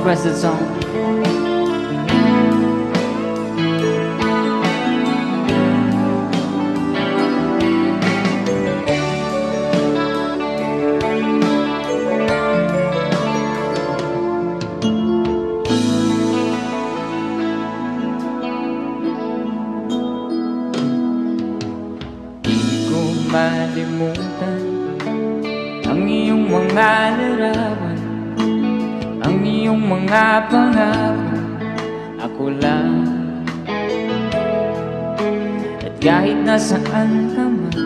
requested song. Malimutan ang iyong mga larawan, ang iyong mga pangako, ako lang. At kahit nasaan ka man,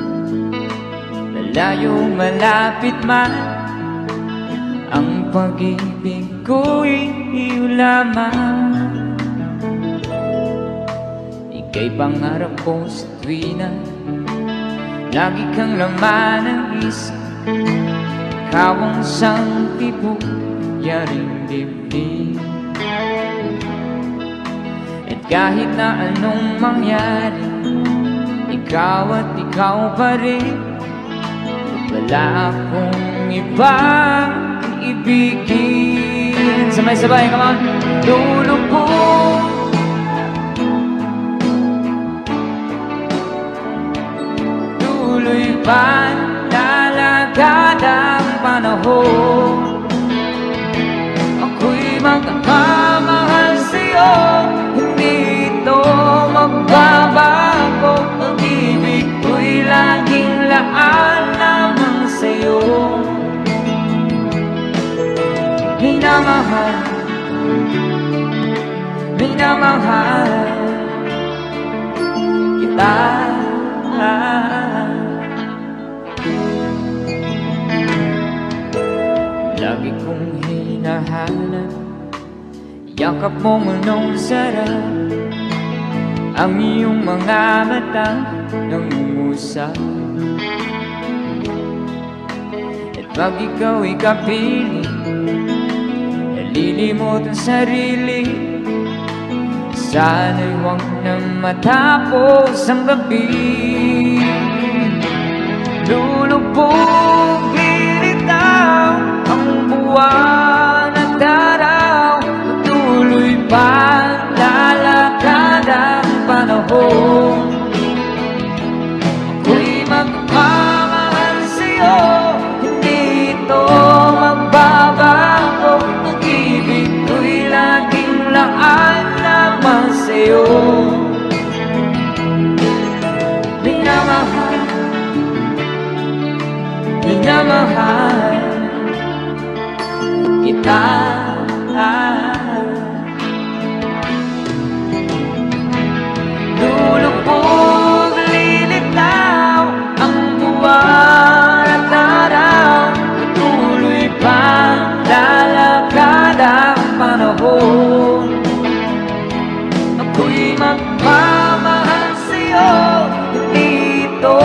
lalayo malapit man, ang pag-ibig ko'y iyo lamang. Ika'y pangarap ko sa tuwina, lagi kang laman ng isip, ikaw ang siyang tibuyaring dibdib. At kahit na anong mangyari, ikaw at ikaw pa rin. Wala akong ibang ibigin. Sabay-sabay, come on! Lulubog tuloy pa lalagad ang panahon. Ako'y magkakamahal sa'yo, hindi ito magbabago. Pag-ibig ko'y laging laan lamang sa'yo. Minamahal, minamahal kita. Lagi kong hinahanap yakap mong anong sarap, ang iyong mga mata nangungusap. At pag ikaw'y kapiling, nalilimot ang sarili. Sana'y huwag na matapos ang gabi. Lulubog, lilitaw ang buwan at araw. Tuloy pa lalakad ang panahon. Ako'y magmamahal sa'yo, hindi ito magbabago. Pag-ibig ko'y laging laan lamang sa'yo. Minamahal, minamahal kita. Lulubog, lilitaw ang buwan at araw. Tuloy pa lalakad ang panahon. Ako'y magmamahal sa'yo, hindi ito